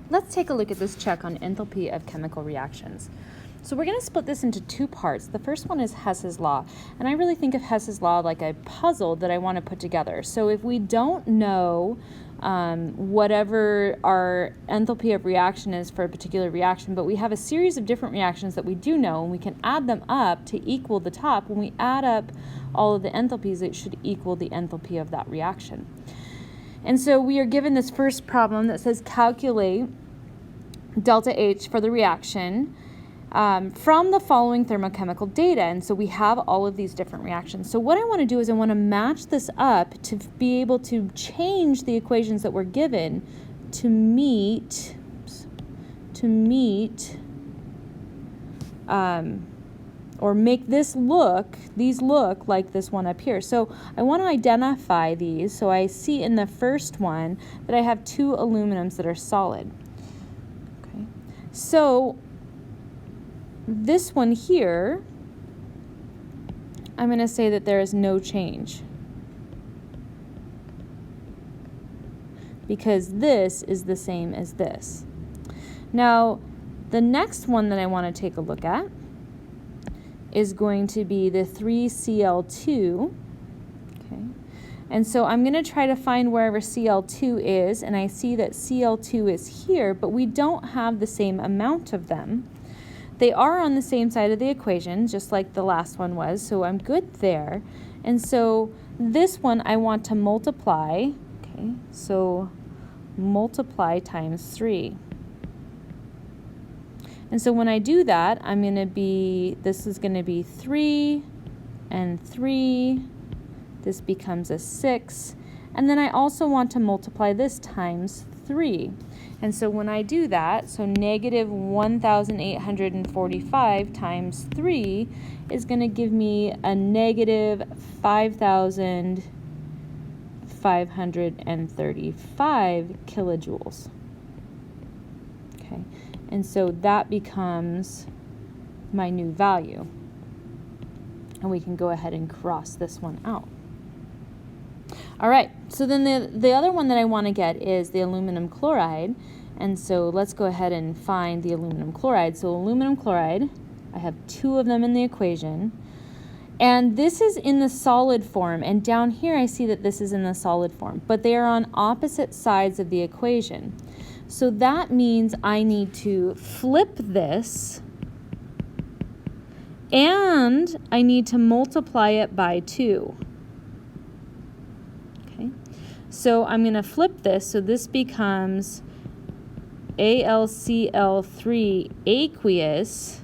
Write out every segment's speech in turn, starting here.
let's take a look at this check on enthalpy of chemical reactions. So we're going to split this into two parts. The first one is Hess's law, and I really think of Hess's law like a puzzle that I want to put together. So if we don't know whatever our enthalpy of reaction is for a particular reaction, but we have a series of different reactions that we do know, and we can add them up to equal the top. When we add up all of the enthalpies, it should equal the enthalpy of that reaction. And so we are given this first problem that says calculate delta H for the reaction from the following thermochemical data. And so we have all of these different reactions. So what I want to do is I want to match this up to be able to change the equations that we're given to meet or make these look like this one up here. So I want to identify these. So I see in the first one that I have two aluminums that are solid. Okay. So this one here, I'm going to say that there is no change, because this is the same as this. Now, the next one that I want to take a look at is going to be the 3Cl2. Okay. And so I'm going to try to find wherever Cl2 is, and I see that Cl2 is here, but we don't have the same amount of them. They are on the same side of the equation, just like the last one was, so I'm good there. And so this one I want to multiply, okay, so multiply times 3. And so when I do that, this is going to be 3 and 3. This becomes a 6. And then I also want to multiply this times 3. And so when I do that, so negative 1,845 times 3 is going to give me a negative 5,535 kilojoules. Okay, and so that becomes my new value. And we can go ahead and cross this one out. All right, so then the other one that I want to get is the aluminum chloride. And so let's go ahead and find the aluminum chloride. So aluminum chloride, I have two of them in the equation. And this is in the solid form. And down here I see that this is in the solid form. But they are on opposite sides of the equation. So that means I need to flip this, and I need to multiply it by 2. So I'm going to flip this, so this becomes AlCl3 aqueous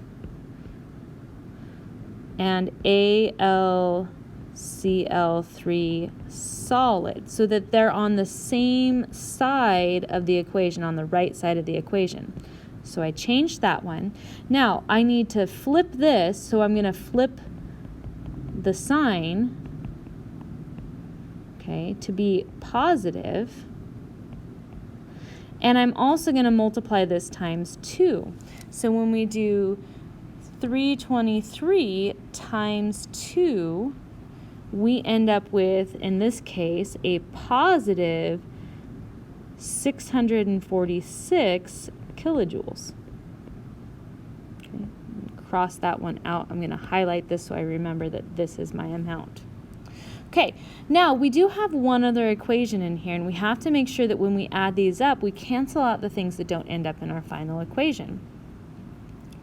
and AlCl3 solid, so that they're on the same side of the equation, on the right side of the equation. So I changed that one. Now I need to flip this, so I'm going to flip the sign, okay, to be positive. And I'm also going to multiply this times 2. So when we do 323 times 2, we end up with, in this case, a positive 646 kilojoules. Okay, cross that one out. I'm going to highlight this so I remember that this is my amount. Okay, now we do have one other equation in here, and we have to make sure that when we add these up, we cancel out the things that don't end up in our final equation.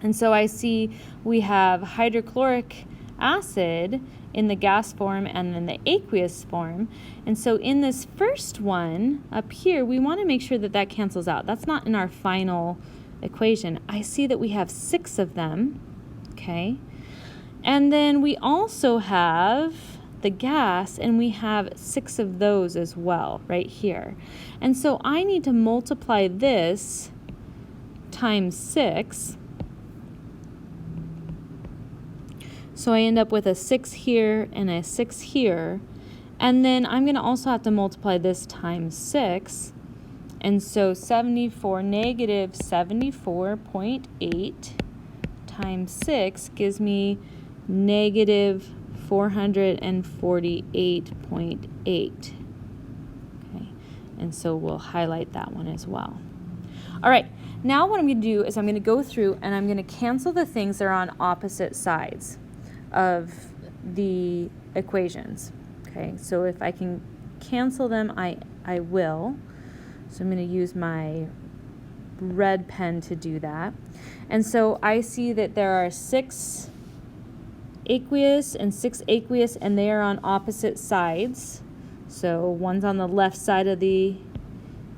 And so I see we have hydrochloric acid in the gas form and then the aqueous form. And so in this first one up here, we want to make sure that that cancels out. That's not in our final equation. I see that we have 6 of them, okay? And then we also have the gas, and we have 6 of those as well right here. And so I need to multiply this times 6. So I end up with a 6 here and a 6 here. And then I'm going to also have to multiply this times 6. And so negative 74.8 times 6 gives me negative 448.8. Okay, and so we'll highlight that one as well. All right, now what I'm going to do is I'm going to go through and I'm going to cancel the things that are on opposite sides of the equations. Okay, so if I can cancel them, I will. So I'm going to use my red pen to do that. And so I see that there are 6 aqueous and 6 aqueous, and they are on opposite sides. So one's on the left side of the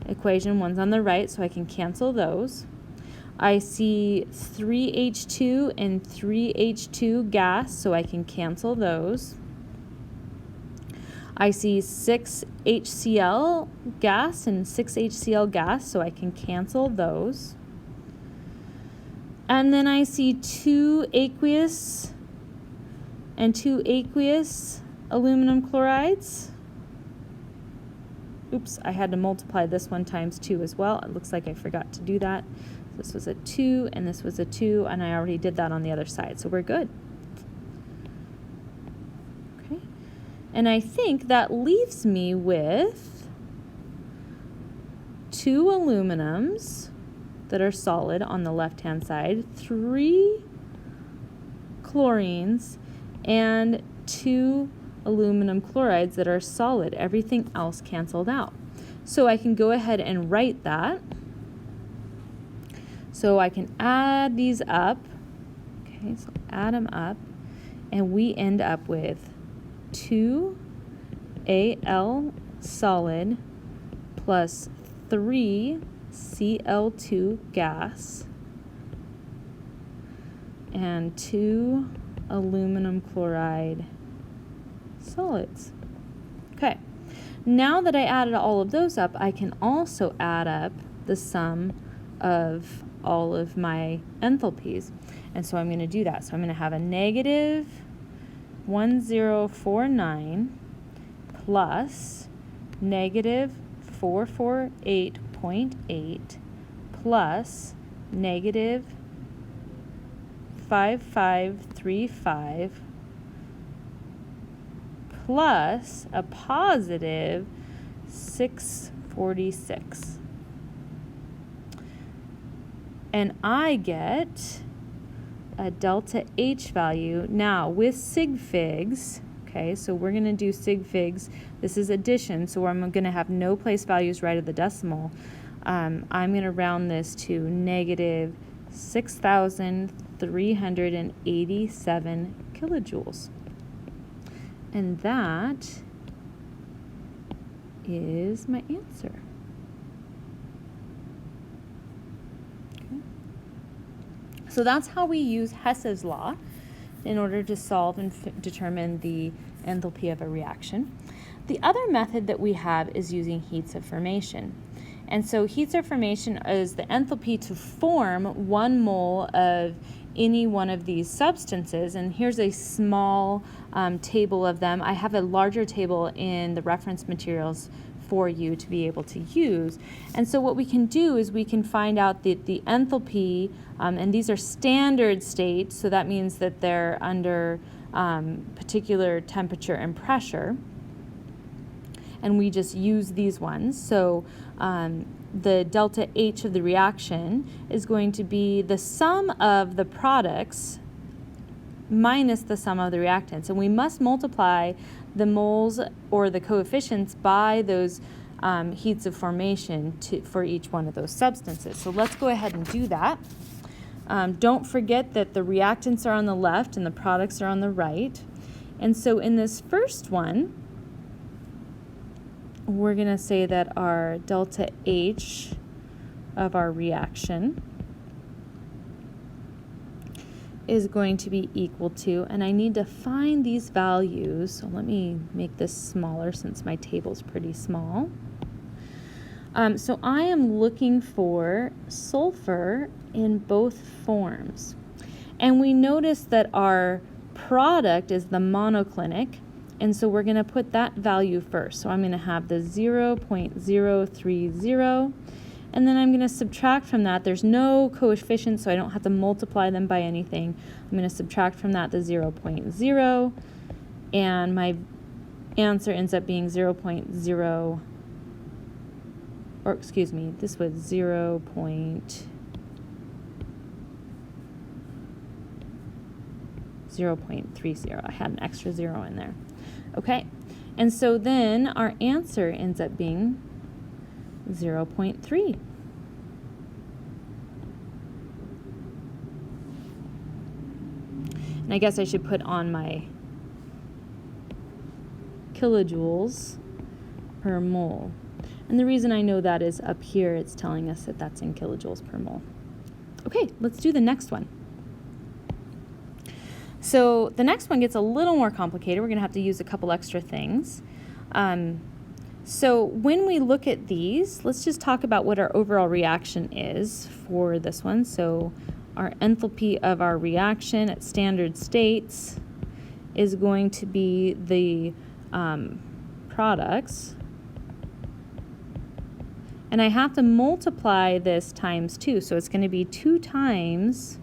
equation, one's on the right, so I can cancel those. I see 3H2 and 3H2 gas, so I can cancel those. I see 6 HCl gas and 6 HCl gas, so I can cancel those. And then I see 2 aqueous and 2 aqueous aluminum chlorides. Oops, I had to multiply this one times 2 as well. It looks like I forgot to do that. This was a 2 and this was a 2, and I already did that on the other side, so we're good. Okay, and I think that leaves me with 2 aluminums that are solid on the left-hand side, 3 chlorines, and 2 aluminum chlorides that are solid. Everything else canceled out. So I can go ahead and write that. So I can add these up. Okay, so add them up, and we end up with 2 Al solid plus 3 Cl2 gas and 2 aluminum chloride solids. Okay, now that I added all of those up, I can also add up the sum of all of my enthalpies. And so I'm going to do that. So I'm going to have a negative 1049 plus negative 448.8 plus negative 5535 plus a positive 646. And I get a delta H value. Now with sig figs, okay, so we're going to do sig figs. This is addition, so I'm going to have no place values right at the decimal. I'm going to round this to negative 6,387 kilojoules. And that is my answer. Okay. So that's how we use Hess's law in order to solve and determine the enthalpy of a reaction. The other method that we have is using heats of formation. And so heats of formation is the enthalpy to form 1 mole of any one of these substances. And here's a small table of them. I have a larger table in the reference materials for you to be able to use. And so what we can do is we can find out the enthalpy, and these are standard state, so that means that they're under particular temperature and pressure. And we just use these ones. So the delta H of the reaction is going to be the sum of the products minus the sum of the reactants. And we must multiply the moles or the coefficients by those heats of formation for each one of those substances. So let's go ahead and do that. Don't forget that the reactants are on the left and the products are on the right. And so in this first one, we're going to say that our delta H of our reaction is going to be equal to, and I need to find these values, so let me make this smaller since my table's pretty small. So I am looking for sulfur in both forms. And we notice that our product is the monoclinic, and so we're going to put that value first. So I'm going to have the 0.030, and then I'm going to subtract from that. There's no coefficient, so I don't have to multiply them by anything. I'm going to subtract from that the 0.0, and my answer ends up being 0.0 or excuse me, this was 0.0.30. I had an extra 0 in there. Okay, and so then our answer ends up being 0.3. And I guess I should put on my kilojoules per mole. And the reason I know that is up here, it's telling us that that's in kilojoules per mole. Okay, let's do the next one. So the next one gets a little more complicated. We're going to have to use a couple extra things. So when we look at these, let's just talk about what our overall reaction is for this one. So our enthalpy of our reaction at standard states is going to be the products. And I have to multiply this times 2. So it's going to be 2 times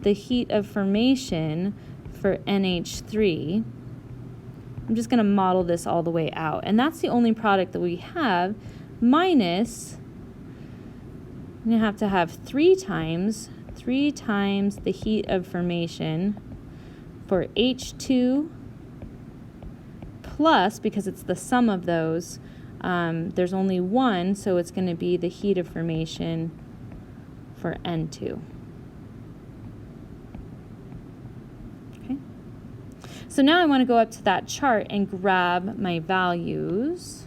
the heat of formation for NH3. I'm just going to model this all the way out. And that's the only product that we have, minus, I'm going to have 3 times the heat of formation for H2 plus, because it's the sum of those, there's only 1, so it's going to be the heat of formation for N2. Okay. So now I want to go up to that chart and grab my values.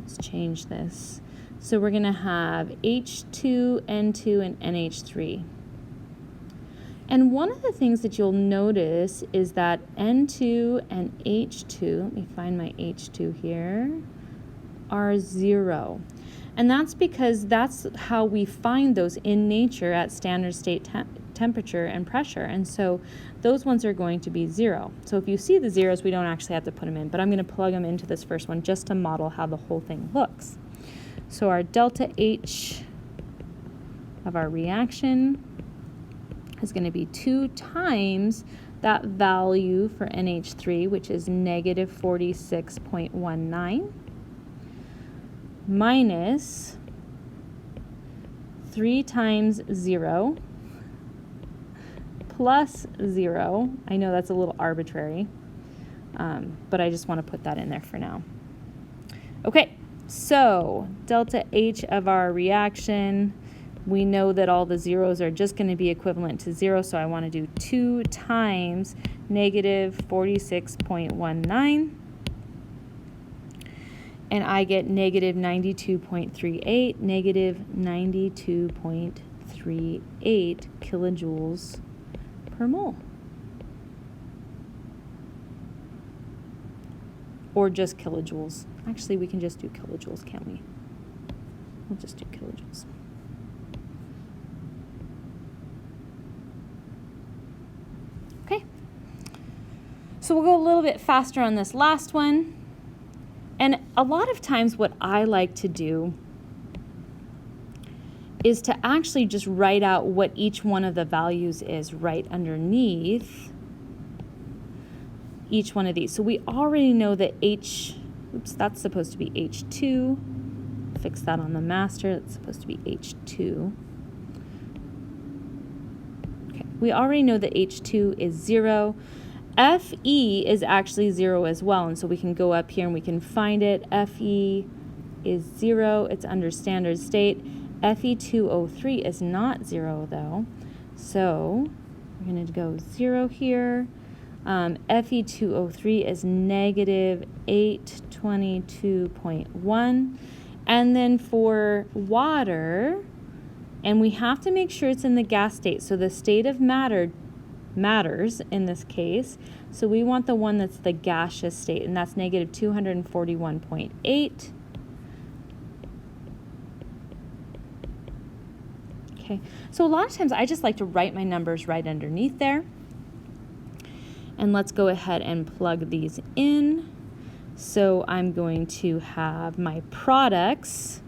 Let's change this. So we're going to have H2, N2, and NH3. And one of the things that you'll notice is that N2 and H2, let me find my H2 here, are 0. And that's because that's how we find those in nature at standard state temperature and pressure. And so those ones are going to be 0. So if you see the zeros, we don't actually have to put them in, but I'm going to plug them into this first one just to model how the whole thing looks. So our delta H of our reaction is going to be 2 times that value for NH3, which is negative 46.19, minus 3 times 0 plus 0. I know that's a little arbitrary, but I just want to put that in there for now. Okay, so delta H of our reaction, we know that all the zeros are just going to be equivalent to 0, so I want to do 2 times negative 46.19. And I get negative 92.38, negative 92.38 kilojoules per mole. Or just kilojoules. Actually, we can just do kilojoules, can't we? We'll just do kilojoules. Okay. So we'll go a little bit faster on this last one. And a lot of times what I like to do is to actually just write out what each one of the values is right underneath each one of these. So we already know that that's supposed to be H2. Fix that on the master. That's supposed to be H2. Okay, we already know that H2 is 0. Fe is actually 0 as well, and so we can go up here and we can find it. Fe is 0. It's under standard state. Fe2O3 is not 0 though, so we're going to go 0 here. Fe2O3 is negative 822.1. And then for water, and we have to make sure it's in the gas state, so the state of matter matters in this case. So we want the one that's the gaseous state, and that's negative 241.8. Okay, so a lot of times I just like to write my numbers right underneath there. And let's go ahead and plug these in. So I'm going to have my products.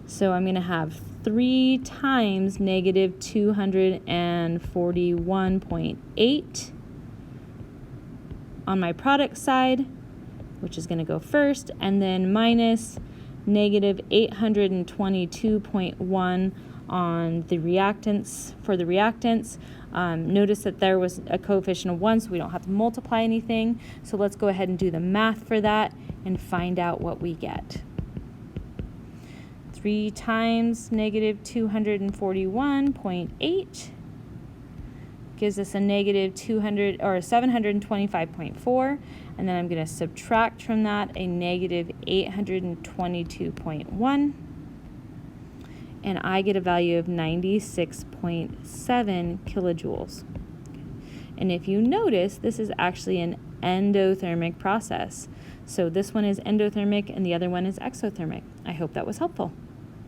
So I'm going to have 3 times negative 241.8 on my product side, which is going to go first, and then minus negative 822.1 on the reactants. For the reactants, notice that there was a coefficient of 1, so we don't have to multiply anything. So let's go ahead and do the math for that and find out what we get. 3 times negative 241.8 gives us a negative 725.4, and then I'm going to subtract from that a negative 822.1, and I get a value of 96.7 kilojoules. And if you notice, this is actually an endothermic process. So this one is endothermic and the other one is exothermic. I hope that was helpful.